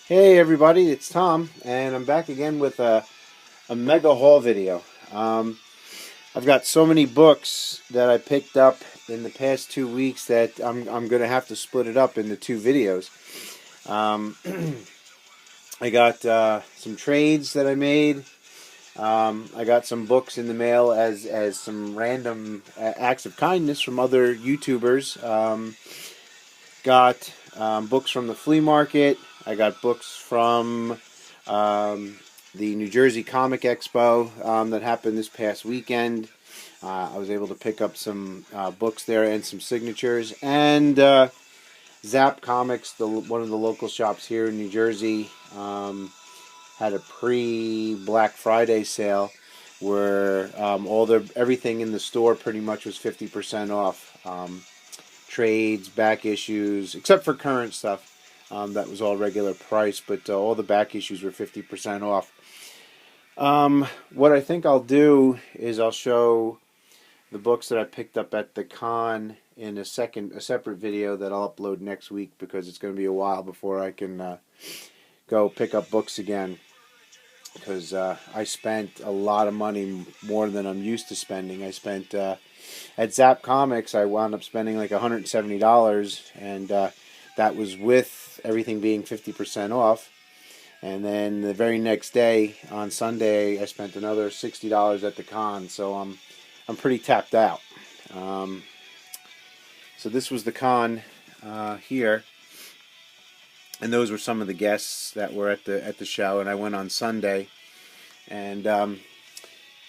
Hey everybody, it's Tom, and I'm back again with a mega haul video. Um, I've got so many books that I picked up in the past 2 weeks that I'm going to have to split it up into two videos. Um, I got some trades that I made. I got some books in the mail as some random acts of kindness from other YouTubers. Got books from the flea market. I got books from um, the New Jersey Comic Expo that happened this past weekend. I was able to pick up some books there and some signatures. And Zap Comics, one of the local shops here in New Jersey, had a pre-Black Friday sale where everything in the store pretty much was 50% off. Trades, back issues, except for current stuff. That was all regular price, but all the back issues were 50% off. What I think I'll do is I'll show the books that I picked up at the con in a separate video that I'll upload next week because it's going to be a while before I can go pick up books again. Because I spent a lot of money, more than I'm used to spending. I spent at Zap Comics, I wound up spending like $170, and that was with everything being 50% off. And then the very next day, on Sunday, I spent another $60 at the con. So I'm pretty tapped out. So this was the con here. And those were some of the guests that were at the show, and I went on Sunday, and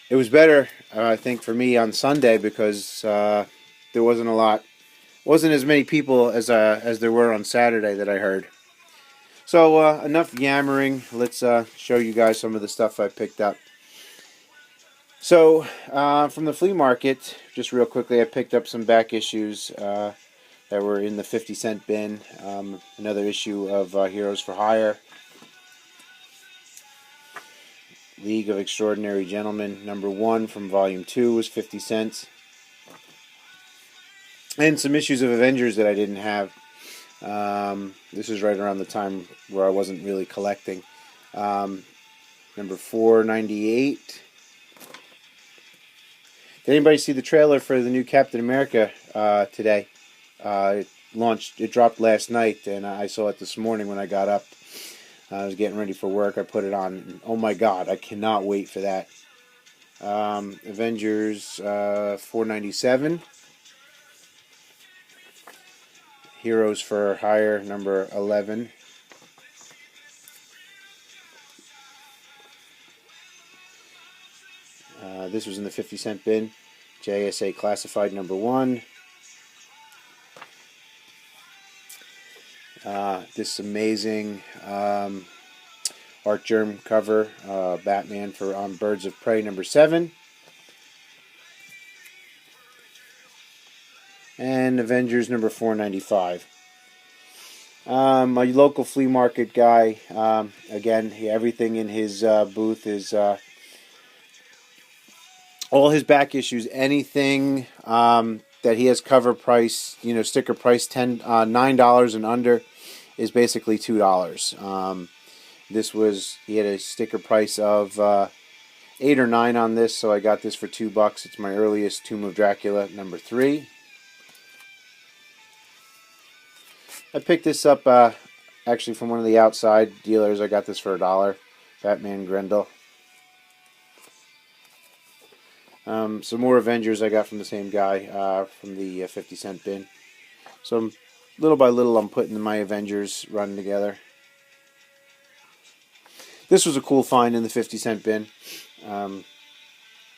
it was better, I think, for me on Sunday because there wasn't as many people as there were on Saturday that I heard. So enough yammering. Let's show you guys some of the stuff I picked up. So from the flea market, just real quickly, I picked up some back issues that were in the 50-cent bin. Another issue of Heroes for Hire. League of Extraordinary Gentlemen, number 1 from volume 2 was 50 cents. And some issues of Avengers that I didn't have. This is right around the time where I wasn't really collecting. Number 498. Did anybody see the trailer for the new Captain America today? It dropped last night, and I saw it this morning when I got up. I was getting ready for work. I put it on. And, oh my God, I cannot wait for that. Avengers 497. Heroes for Hire number 11. This was in the 50-cent bin. JSA Classified number 1. This amazing Art Germ cover, Batman on Birds of Prey number 7. And Avengers number 495. My local flea market guy, again, everything in his booth is all his back issues, anything that he has cover price, sticker price $9 and under is basically $2. He had a sticker price of 8 or 9 on this, so I got this for $2. It's my earliest Tomb of Dracula number 3. I picked this up actually from one of the outside dealers. I got this for $1. Batman Grendel. Some more Avengers I got from the same guy from the 50-cent bin. So little by little I'm putting my Avengers running together. This was a cool find in the 50-cent bin.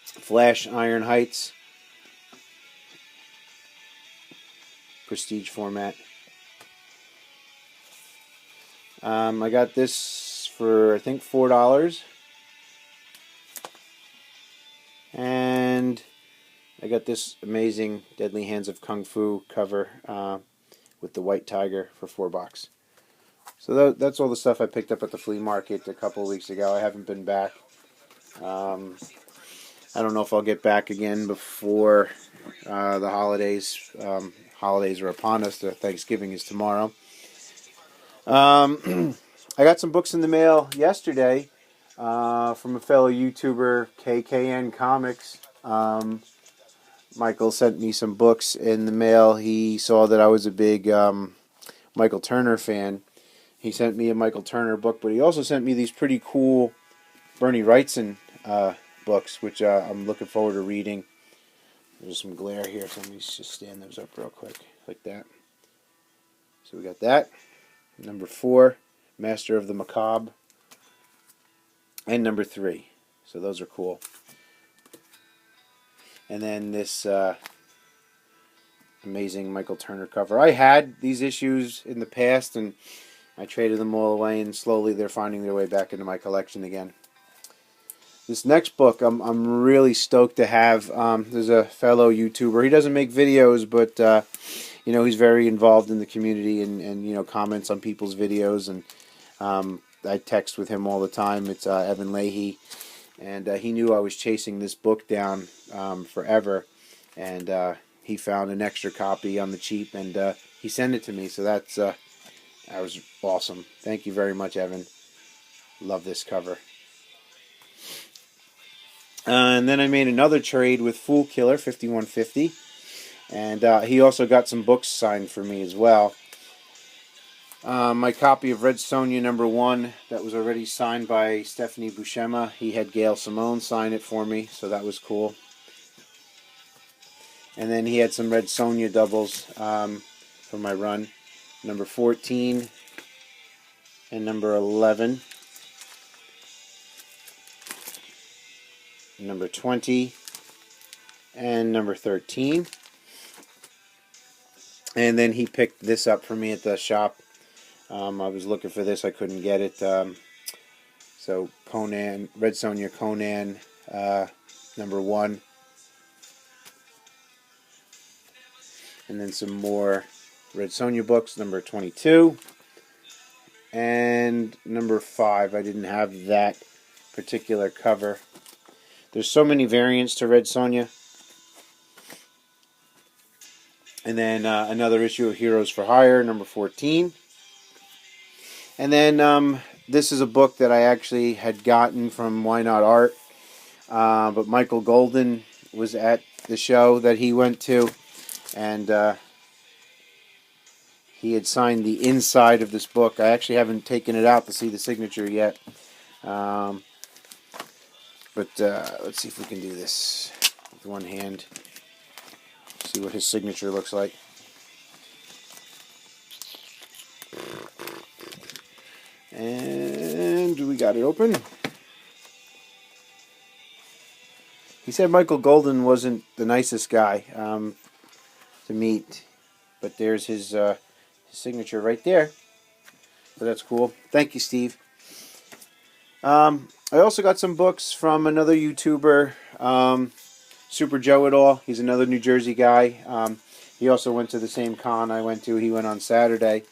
Flash Iron Heights. Prestige format. I got this for, I think, $4. And I got this amazing Deadly Hands of Kung Fu cover with the white tiger for $4. So that's all the stuff I picked up at the flea market a couple of weeks ago. I haven't been back. I don't know if I'll get back again before the holidays. Holidays are upon us. Thanksgiving is tomorrow. I I got some books in the mail yesterday from a fellow YouTuber, KKNComics. Michael sent me some books in the mail. He saw that I was a big Michael Turner fan. He sent me a Michael Turner book, but he also sent me these pretty cool Bernie Wrightson books, which I'm looking forward to reading. There's some glare here, so let me just stand those up real quick, like that. So we got that. Number 4, Master of the Macabre. And number 3. So those are cool. And then this amazing Michael Turner cover. I had these issues in the past, and I traded them all away, and slowly they're finding their way back into my collection again. This next book I'm really stoked to have. There's a fellow YouTuber. He doesn't make videos, but he's very involved in the community and comments on people's videos. And I text with him all the time. It's Evan Leahy. And he knew I was chasing this book down forever. And he found an extra copy on the cheap, and he sent it to me. So that was awesome. Thank you very much, Evan. Love this cover. And then I made another trade with Fool Killer 5150, and he also got some books signed for me as well. My copy of Red Sonja #1 that was already signed by Stephanie Buscema. He had Gail Simone sign it for me, so that was cool. And then he had some Red Sonja doubles for my run, number 14 and number 11. Number 20 and number 13. And then he picked this up for me at the shop. I was looking for this, I couldn't get it. So Conan, Red Sonja Conan #1. And then some more Red Sonja books, number 22 and number 5. I didn't have that particular cover. There's so many variants to Red Sonja. And then another issue of Heroes for Hire, number 14. And then this is a book that I actually had gotten from Why Not Art. But Michael Golden was at the show that he went to. And he had signed the inside of this book. I actually haven't taken it out to see the signature yet. But let's see if we can do this with one hand. See what his signature looks like. And we got it open. He said Michael Golden wasn't the nicest guy to meet, but there's his signature right there. So that's cool. Thank you, Steve. I also got some books from another YouTuber, Superjoeitall. He's another New Jersey guy. He also went to the same con I went to. He went on Saturday.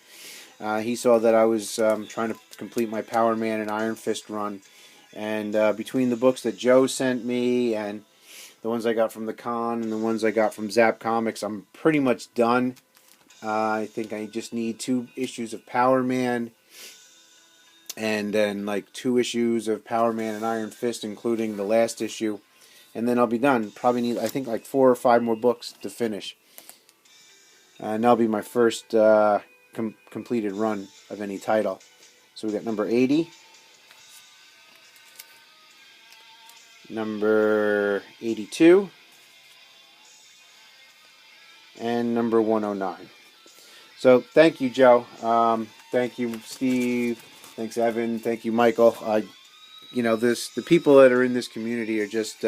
He saw that I was trying to complete my Power Man and Iron Fist run. And between the books that Joe sent me and the ones I got from the con and the ones I got from Zap Comics, I'm pretty much done. I think I just need 2 issues of Power Man. And then like 2 issues of Power Man and Iron Fist, including the last issue. And then I'll be done. Probably need, I think, like 4 or 5 more books to finish. And that'll be my first completed run of any title. So we got number 80. Number 82. And number 109. So thank you, Joe. Thank you, Steve. Thanks, Evan. Thank you, Michael. The people that are in this community are just,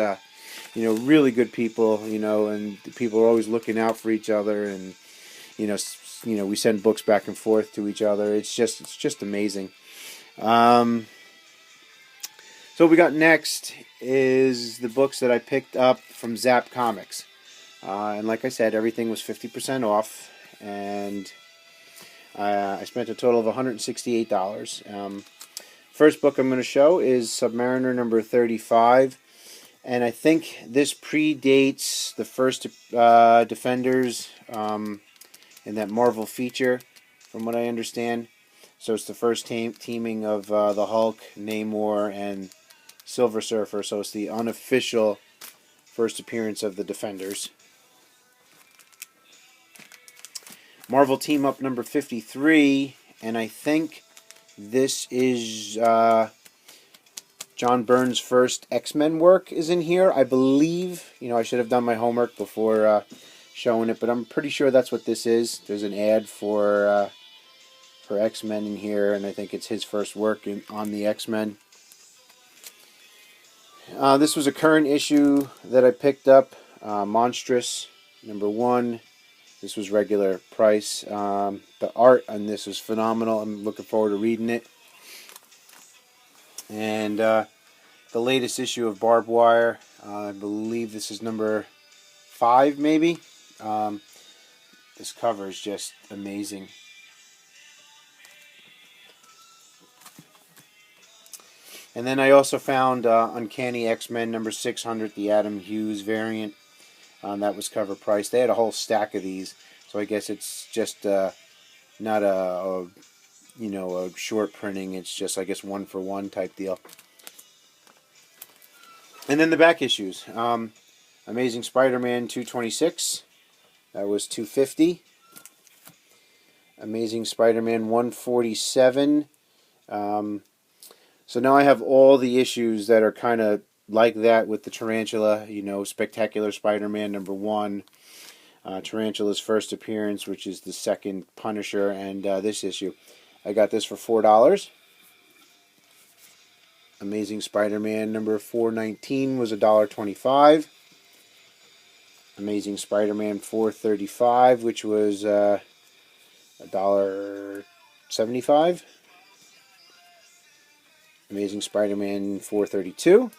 really good people, and the people are always looking out for each other, and, we send books back and forth to each other. It's just amazing. So what we got next is the books that I picked up from Zap Comics. And like I said, everything was 50% off, and I spent a total of $168. First book I'm going to show is Submariner number 35, and I think this predates the first Defenders in that Marvel feature, from what I understand. So it's the first teaming of the Hulk, Namor, and Silver Surfer. So it's the unofficial first appearance of the Defenders. Marvel Team Up number 53, and I think this is John Byrne's first X-Men work is in here. I believe, I should have done my homework before showing it, but I'm pretty sure that's what this is. There's an ad for X-Men in here, and I think it's his first work on the X-Men. This was a current issue that I picked up, Monstrous number 1. This was regular price. The art on this was phenomenal. I'm looking forward to reading it. And the latest issue of Barbed Wire, I believe this is number 5, maybe. This cover is just amazing. And then I also found Uncanny X-Men number 600, the Adam Hughes variant. That was cover price. They had a whole stack of these, so I guess it's just not a short printing. It's just, I guess, 1-for-1 type deal. And then the back issues. Amazing Spider-Man 226. That was $250. Amazing Spider-Man 147. So now I have all the issues that are kind of like that with the Tarantula, Spectacular Spider-Man number 1, Tarantula's first appearance, which is the second Punisher, and this issue. I got this for $4. Amazing Spider-Man number 419 was $1.25. Amazing Spider-Man 435, which was $1.75. Amazing Spider-Man 432.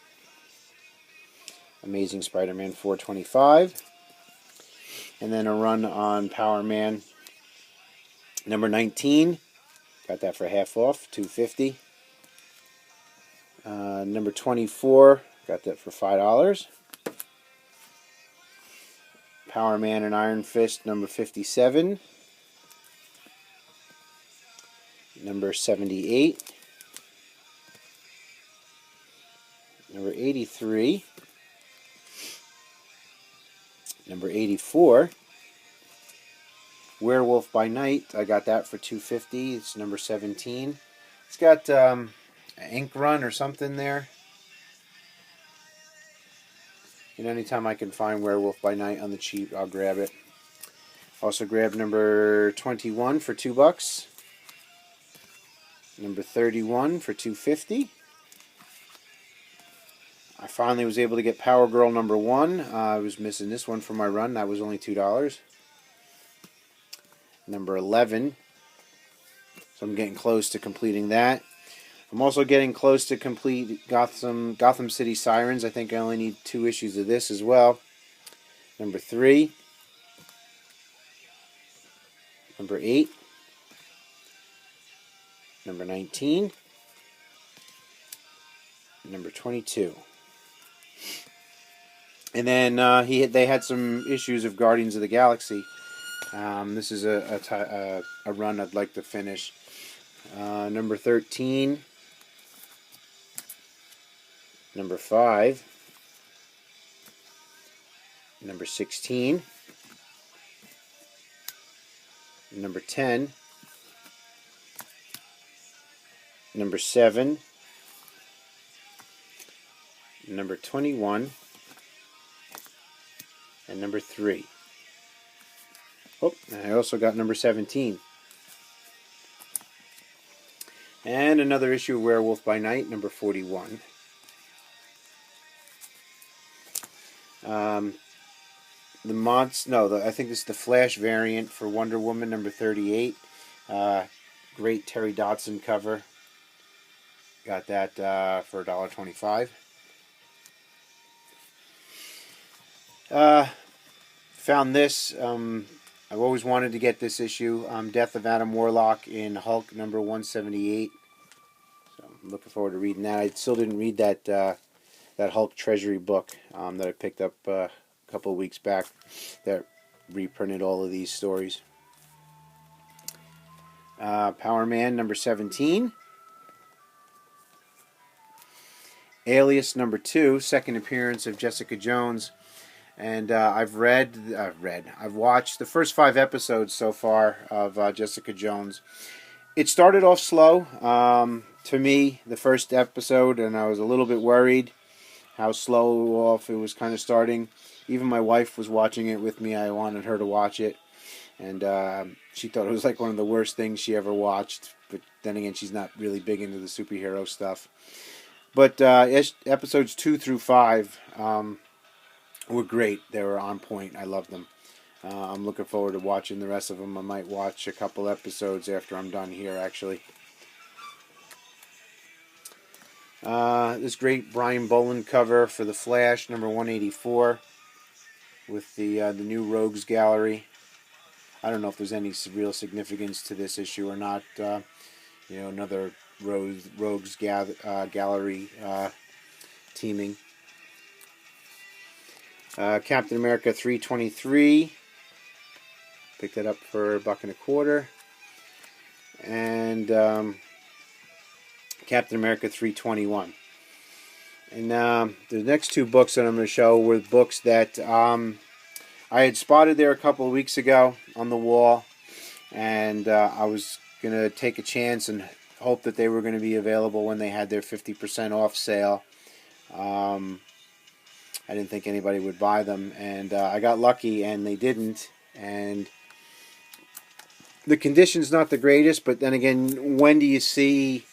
Amazing Spider-Man 425. And then a run on Power Man number 19. Got that for half off, $2.50. Number 24, got that for $5. Power Man and Iron Fist number 57. Number 78. Number 83. Number 84, Werewolf by Night. I got that for $2.50. It's number 17. It's got an ink run or something there. And anytime I can find Werewolf by Night on the cheap, I'll grab it. Also grabbed number 21 for $2. Number 31 for $2.50. I finally was able to get Power Girl number 1. I was missing this one for my run. That was only $2. Number 11. So I'm getting close to completing that. I'm also getting close to complete Gotham City Sirens. I think I only need 2 issues of this as well. Number 3. Number 8. Number 19. Number 22. And then they had some issues of Guardians of the Galaxy. This is a run I'd like to finish. Number 13. Number 5. Number 16. Number 10. Number 7. Number 21. And number 3. Oh, and I also got number 17. And another issue of Werewolf by Night, number 41. I think this is the Flash variant for Wonder Woman, number 38. Great Terry Dodson cover. Got that for $1.25. Found this. I've always wanted to get this issue. Death of Adam Warlock in Hulk number 178. So I'm looking forward to reading that. I still didn't read that Hulk Treasury book that I picked up a couple of weeks back that reprinted all of these stories. Power Man number 17. Alias number 2, second appearance of Jessica Jones. And I've watched the first 5 episodes so far of Jessica Jones. It started off slow to me, the first episode, and I was a little bit worried how slow off it was kind of starting. Even my wife was watching it with me. I wanted her to watch it, and she thought it was like one of the worst things she ever watched. But then again, she's not really big into the superhero stuff. But episodes 2 through 5 were great. They were on point. I loved them. I'm looking forward to watching the rest of them. I might watch a couple episodes after I'm done here, actually. This great Brian Boland cover for The Flash, number 184, with the new Rogues Gallery. I don't know if there's any real significance to this issue or not. Another Rogues Gallery teaming. Captain America 323. Picked that up for $1.25. And Captain America 321. And the next 2 books that I'm going to show were books that I had spotted there a couple of weeks ago on the wall. And I was going to take a chance and hope that they were going to be available when they had their 50% off sale. I didn't think anybody would buy them, and I got lucky, and they didn't. And the condition's not the greatest, but then again, when do you see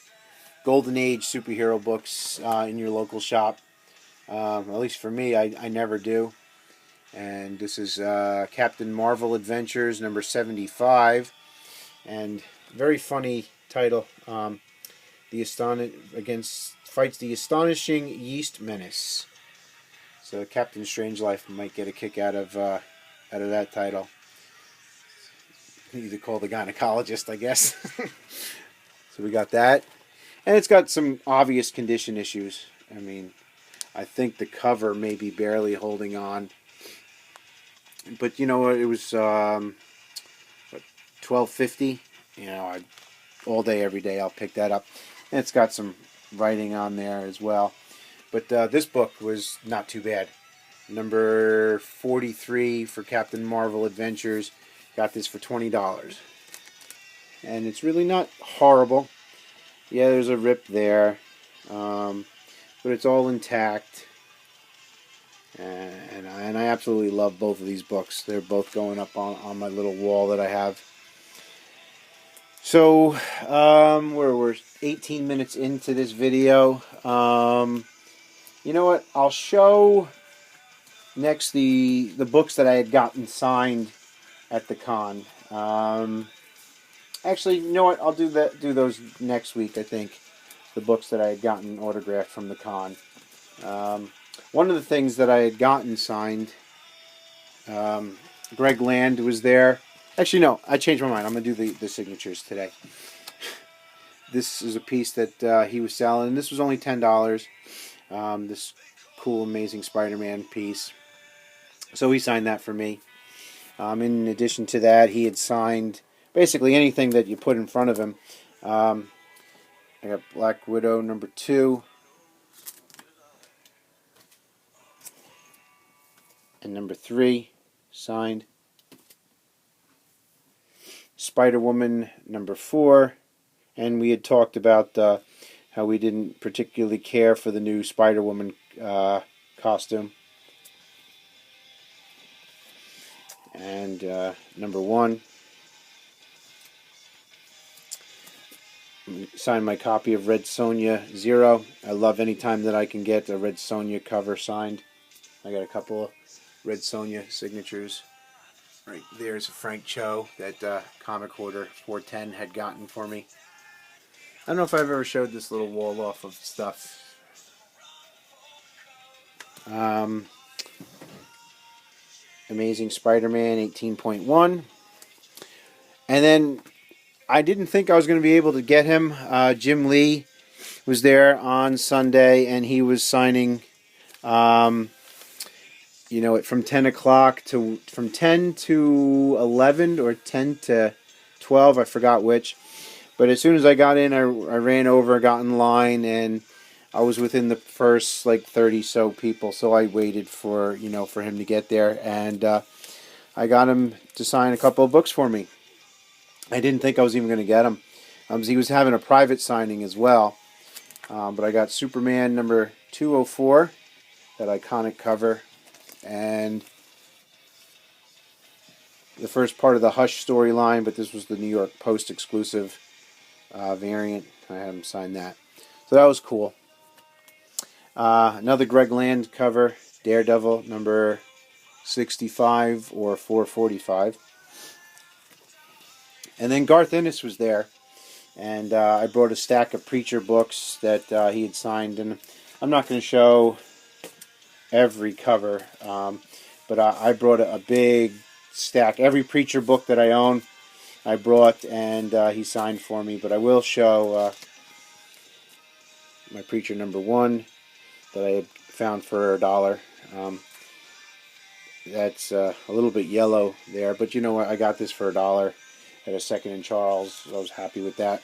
Golden Age superhero books in your local shop? At least for me, I never do. And this is Captain Marvel Adventures number 75, and very funny title. Fights the astonishing Yeast Menace. So Captain Strangelove might get a kick out of that title. You need to call the gynecologist, I guess. So we got that, and it's got some obvious condition issues. I mean, I think the cover may be barely holding on, but you know what? It was $12.50. All day, every day, I'll pick that up, and it's got some writing on there as well. But this book was not too bad. Number 43 for Captain Marvel Adventures. Got this for $20. And it's really not horrible. Yeah, there's a rip there. But it's all intact. And I absolutely love both of these books. They're both going up on my little wall that I have. So, we're 18 minutes into this video. You know what? I'll show next the books that I had gotten signed at the con. Actually, you know what? I'll do those next week, I think. The books that I had gotten autographed from the con. One of the things that I had gotten signed, Greg Land was there. Actually, no, I changed my mind. I'm going to do the signatures today. This is a piece that he was selling, and this was only $10. This cool, amazing Spider-Man piece. So he signed that for me. In addition to that, he had signed basically anything that you put in front of him. I got Black Widow number 2. And number 3 signed. Spider-Woman number 4. And we had talked about how we didn't particularly care for the new Spider-Woman costume. And number 1. Signed my copy of Red Sonja 0. I love any time that I can get a Red Sonja cover signed. I got a couple of Red Sonja signatures. Right there's a Frank Cho that Comic Hoarder 410 had gotten for me. I don't know if I've ever showed this little wall off of stuff. Amazing Spider-Man 18.1. And then I didn't think I was going to be able to get him. Jim Lee was there on Sunday, and he was signing, from 10 o'clock from 10 to 11 or 10 to 12, I forgot which. But as soon as I got in, I ran over, got in line, and I was within the first like 30 so people. So I waited for for him to get there, and I got him to sign a couple of books for me. I didn't think I was even going to get him. He was having a private signing as well. But I got Superman number 204, that iconic cover, and the first part of the Hush storyline, but this was the New York Post exclusive variant. I had him sign that. So that was cool. Another Greg Land cover, Daredevil number 65 or 445. And then Garth Ennis was there, and I brought a stack of Preacher books that he had signed, and I'm not going to show every cover, but I brought a big stack. Every Preacher book that I own, I brought, and he signed for me. But I will show my Preacher number 1 that I had found for $1. That's a little bit yellow there, but you know what? I got this for $1 at a Second and Charles, so I was happy with that.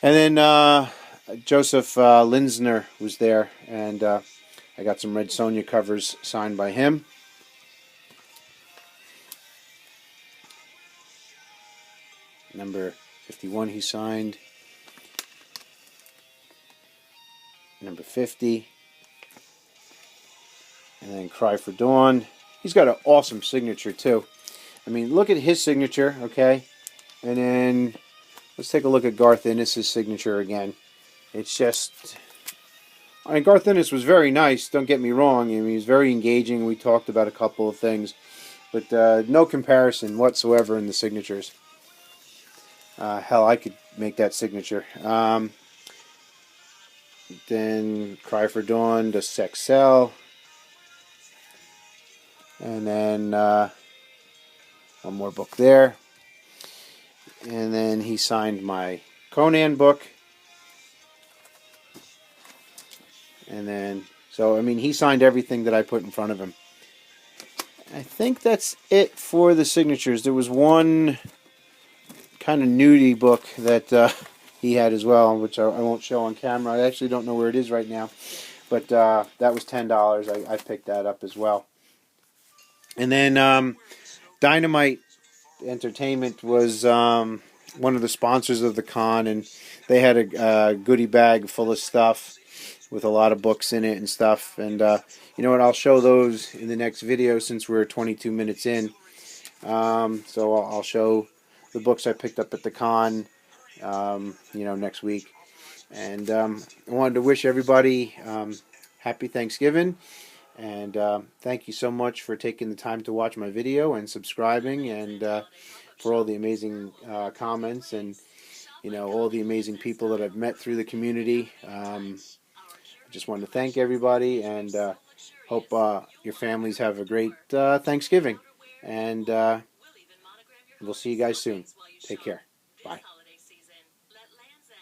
And then Joseph Linsner was there, and I got some Red Sonja covers signed by him. Number 51 he signed. Number 50. And then Cry for Dawn. He's got an awesome signature too. I mean, look at his signature, okay? And then let's take a look at Garth Ennis' signature again. It's just... I mean, Garth Ennis was very nice, don't get me wrong. I mean, he was very engaging. We talked about a couple of things. But no comparison whatsoever in the signatures. Hell, I could make that signature. Then Cry for Dawn, the Sex Cell. And then one more book there. And then he signed my Conan book. And then, so, I mean, he signed everything that I put in front of him. I think that's it for the signatures. There was one kind of nudie book that he had as well, which I won't show on camera. I actually don't know where it is right now. But that was $10. I picked that up as well. And then Dynamite Entertainment was one of the sponsors of the con, and they had a goodie bag full of stuff with a lot of books in it and stuff. And you know what? I'll show those in the next video since we're 22 minutes in. So I'll show the books I picked up at the con, next week. And I wanted to wish everybody happy Thanksgiving. And thank you so much for taking the time to watch my video and subscribing, and for all the amazing comments and all the amazing people that I've met through the community. I just want to thank everybody, and hope your families have a great Thanksgiving. And we'll see you guys soon. Take care.